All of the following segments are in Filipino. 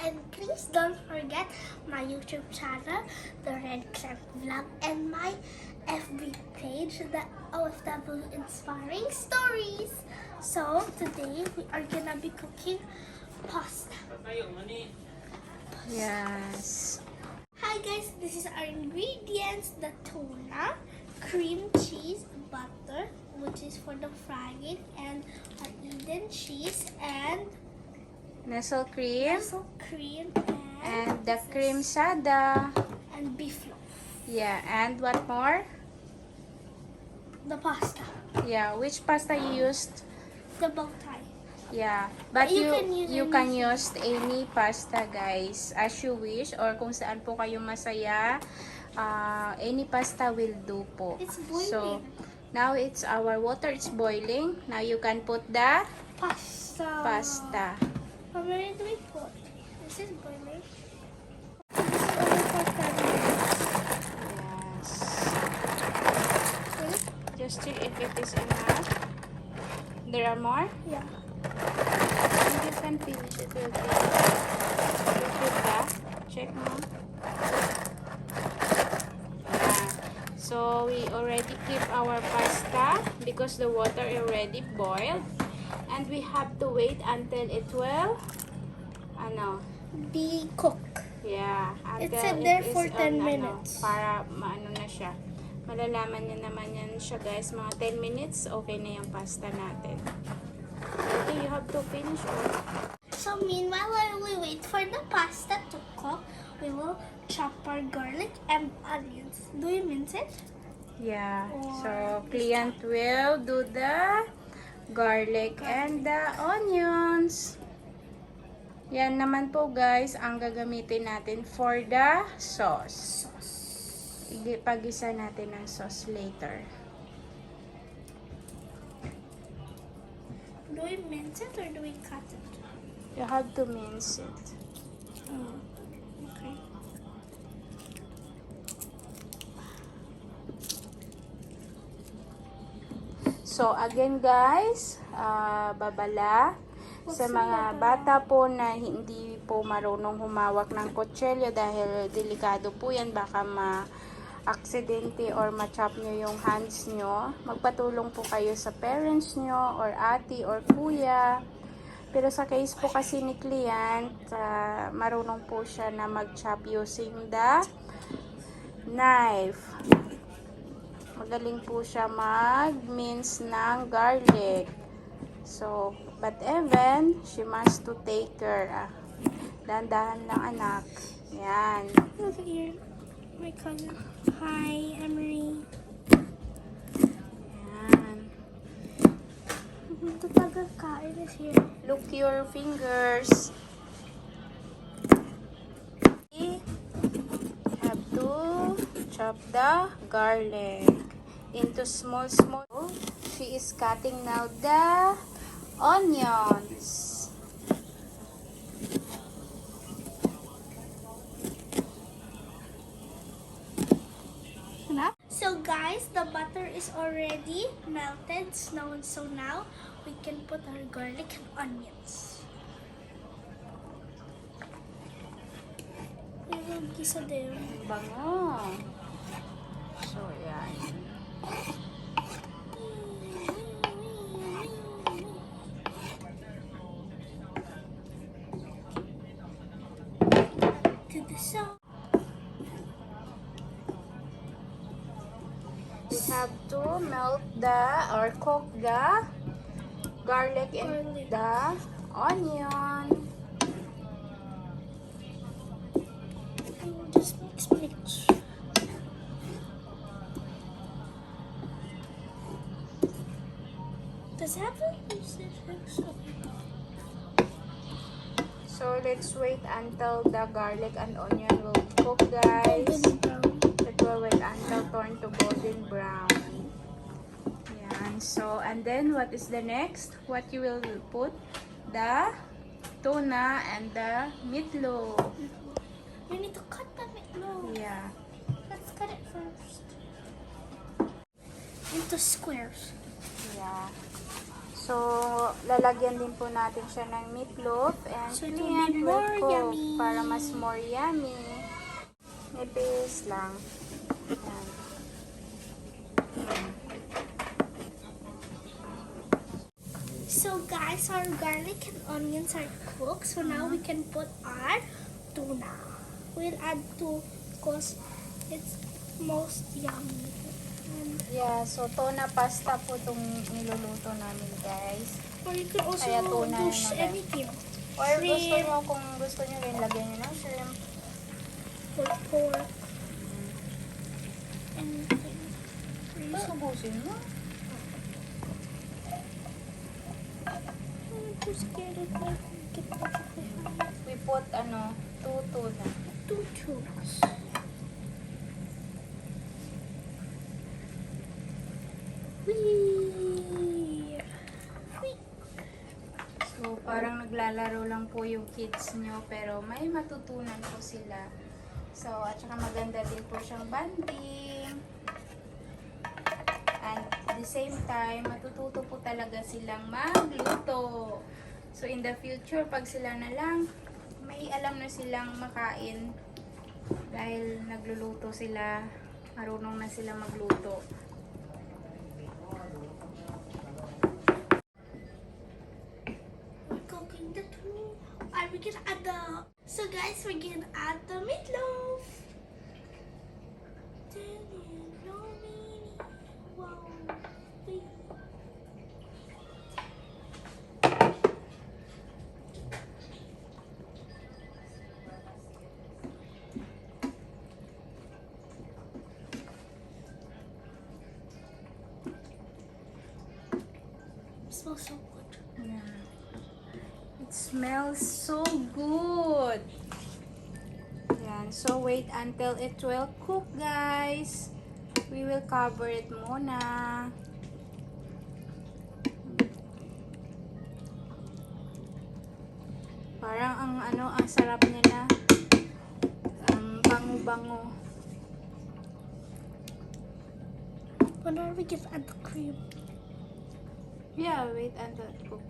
And please don't forget my YouTube channel, The Red Clamp Vlog, and my FB page, the OFW Inspiring Stories. So today we are gonna be cooking pasta. Yes. Hi guys, this is our ingredients: the tuna, cream cheese, butter, which is for the frying, and our Eden cheese, and Nestle cream. Nestle cream, And the cream sada. and beef loaf. Yeah, and what more? The pasta, Yeah, which pasta you used? the bow tie. Yeah, but You you can use you can anything. use any pasta, guys, as you wish, or kung saan po kayo masaya. Any pasta will do po. It's So boiling. now it's our water is boiling. Now you can put the Pasta. pasta. How many do we put? This is boiling. This is only for 10 minutes. Yes. Really? Just check if it is enough. There are more. Yeah. And you can finish it with that. Check mo. Yeah. So we already keep our pasta because the water already boiled, and we have to wait until it will Be cooked. yeah, until It said there is for 10 minutes. para maano na siya. Malalaman niya naman yan siya, guys. Mga 10 minutes, okay na yung pasta natin. Okay, you have to finish it. So meanwhile, while we wait for the pasta to cook, we will chop our garlic and onions. Do you mince it? Yeah, Or so client will do the garlic and the onions. Yan naman po, guys, ang gagamitin natin for the sauce. Pag-isa natin ang sauce later. Do we mince it or do we cut it? You have to mince it. Okay. So, again, guys, babala. What's Sa the mga babala? bata po na hindi po marunong humawak ng kutsilyo dahil delikado po yan, baka ma-aksidente or ma-chop nyo yung hands nyo, magpatulong po kayo sa parents nyo or ate or kuya. Pero sa case po kasi ni client, marunong po siya na mag-chop using the knife. Magaling po siya mag-mince ng garlic. So, but even, she must to take care. Dahan-dahan lang, anak. Yan. Look at here. My cousin. Hi, Emery. Yan. The tagakain is here. Look your fingers. You have to chop the garlic into small. She is cutting now the onions. So guys, the butter is already melted. So now we can put our garlic and onions. Yung gisa din. Bango. So, yan. To the salt. We have to melt or cook the garlic and the onion. And we'll just mix. Does it have a So, let's wait until the garlic and onion will cook, guys. golden brown? It will wait until turn to golden brown. Yan. So, and then what is the next? What you will put? The tuna and the meatloaf. We need to cut the meatloaf. Yeah. Let's cut it first. Into squares. Yeah. So, lalagyan din po natin siya ng meatloaf and So, it will Korean be more well cooked yummy. para mas more yummy. Nipis lang. Yan. So guys, our garlic and onions are cooked. So now we can put our tuna. We'll add two because it's most yummy. And, Yeah, so tuna pasta po itong niluluto namin, guys. or you can also Kaya tuna do yun na, anything. Or gusto Shrimp. nyo, kung gusto nyo rin, lagyan nyo ng shrimp. Or pork. Anything. Subusin mo. I'm too scared of my get We put, 2 tuna. two tunas. Whee! Whee! So, parang naglalaro lang po yung kids nyo, pero may matutunan po sila. So, at saka maganda din po siyang banding. And at the same time, matututo po talaga silang magluto. So, in the future, pag sila na lang, may alam na silang makain. Dahil nagluluto sila, marunong na sila magluto. We're cooking the tuna. Are we gonna add the... So guys, we're gonna add the meatloaf. Wow. Whee! Smells so good. Yeah. It smells so good. Yan. So, wait until it will cook, guys. We will cover it muna. Parang ang sarap niya na. Ang bango-bango. When are we gonna add the cream? Yeah, wait until it cook.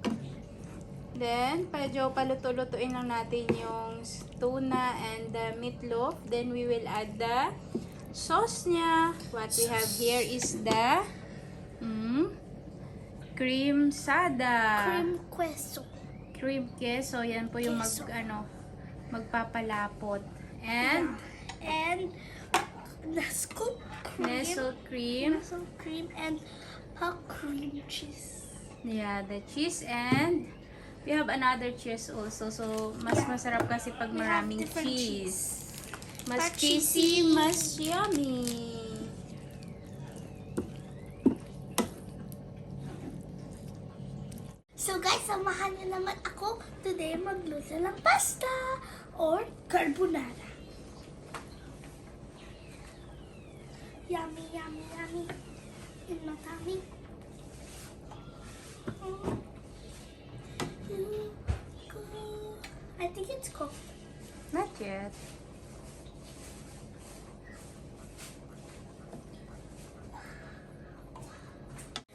Then, medyo paluto-lutuin lang natin yung tuna and the meatloaf. Then, we will add the sauce niya. What we have here is the cream sada. Cream queso. Cream queso. Yan po yung Queso. magpapalapot. And And Nestle cream. Nestle cream. Nestle cream and a cream cheese. Yeah, the cheese and we have another cheese also. So, mas Yeah. masarap kasi pag We have maraming different cheese. Mas But cheesy, cheesy. mas yummy. So guys, samahan niyo naman ako today magluto ng pasta or carbonara. Yummy, yummy, yummy. In my tummy. I think it's cooked. Not yet.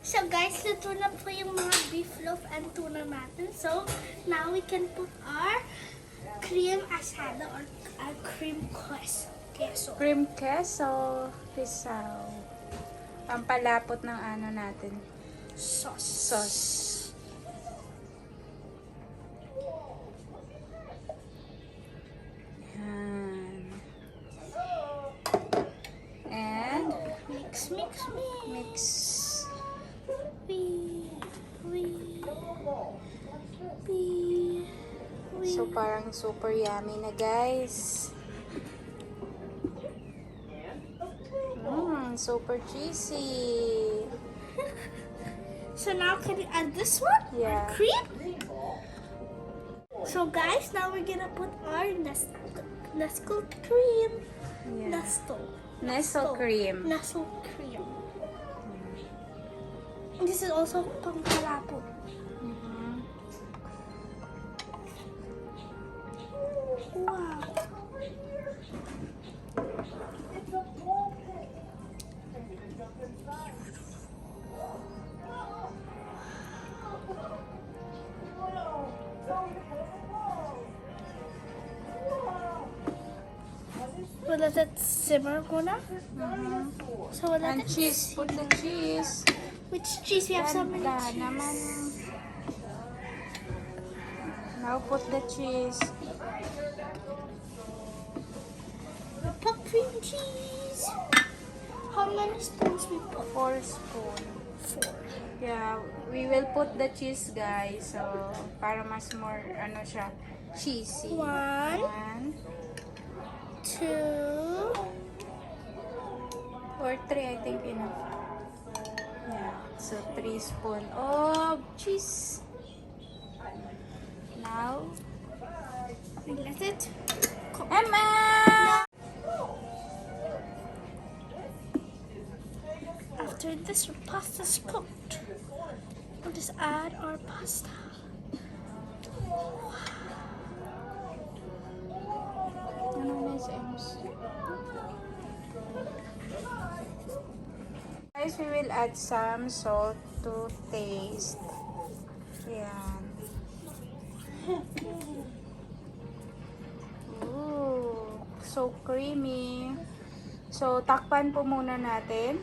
So guys, luto na po yung mga beef loaf and tuna natin. So now we can put our cream asada or our cream queso. Cream queso, pisaw. Pampalapot ng natin. Sauce. Sauce. Yan. And Mix, mix, mix. mix. Wee, wee, wee. So, parang super yummy na, guys. Super cheesy. So now can you add this one? Yeah. Cream? So guys, now we're gonna put our Nestle cream. Yeah. Nestle cream. Nestle cream. And this is also pangkalapot. Mhm. Wow. let it simmer muna. So we'll let And it cheese. Put the cheese. Which cheese? We have so many Ganda cheese. naman. Now put the cheese. Put cream cheese. How many spoons we put? 4 spoon. 4. Yeah, we will put the cheese, guys. So, para mas more, ano siya, cheesy. 1, 2, or 3, I think enough. Yeah, so 3 spoon of cheese. Now, we let it cook. Emma! After this, our pasta's cooked. We'll just add our pasta. Ano na sa Ems? Guys, we will add some salt to taste. Yan. Ooh, so creamy. So, takpan po muna natin.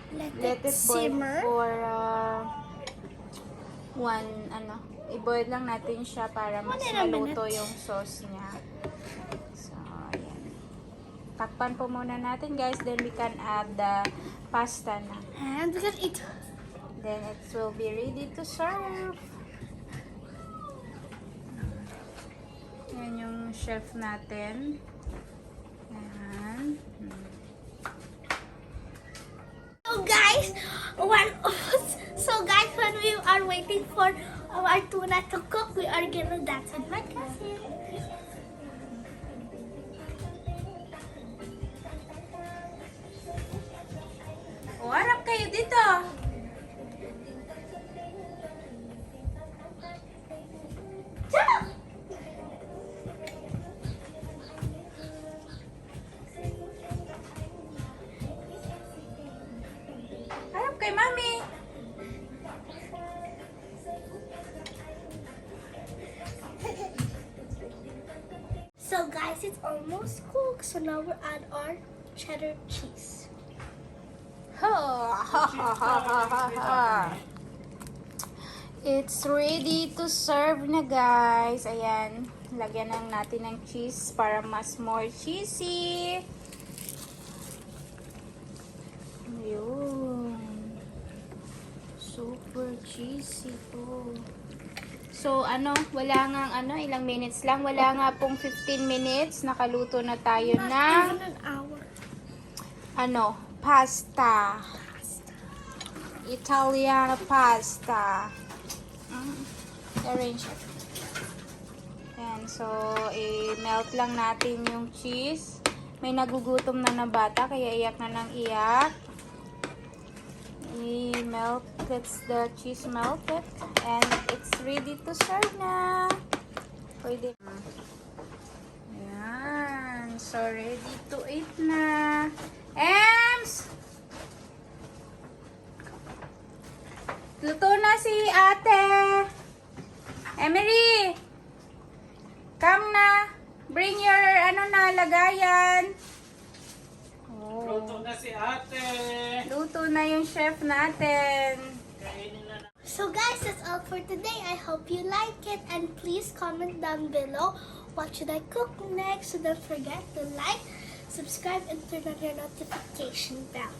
Let it boil simmer. for i-boil lang natin siya para mas 1 maluto minute. yung sauce niya. So, ayan. Takpan po muna natin, guys. Then we can add the pasta na. And we can eat. Then it will be ready to serve. Yan yung chef natin. Ayan. So guys, when we are waiting for our tuna to cook, we are gonna dance with my cousin. O, harap kayo dito. Harap kay mami. So guys, it's almost cooked. So now we'll add our cheddar cheese. Ha. It's ready to serve na, guys. Ayan. Lagyan lang natin ng cheese para mas more cheesy. Ayun. Super cheesy to. So, wala nga, ilang minutes lang. Wala nga pong 15 minutes. Nakaluto na tayo Not ng, even an hour. pasta. Italian pasta. Arrange it. Ayan, so, i-melt lang natin yung cheese. May nagugutom na bata, kaya iyak na ng iyak. I-melt, that's the cheese melted. And it's ready to serve na. Pwede. Ayan, so ready to eat na. Ems! Luto na si ate. Emery! Come na. Bring your, lagayan. Oh. Luto na si ate. Luto na yung chef natin. Kainin na. So guys, that's all for today. I hope you like it, and please comment down below what should I cook next. So don't forget to like, subscribe, and turn on your notification bell.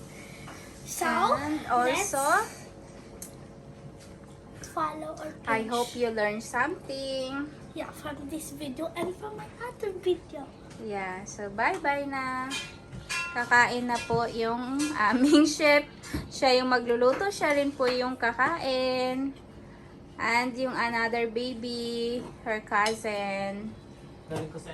So And also, let's follow our page. I hope you learned something. Yeah, from this video and from my other video. Yeah, so bye-bye na. Kakain na po yung aming chef. Siya yung magluluto, siya rin po yung kakain. And yung another baby, her cousin. Galing ko sa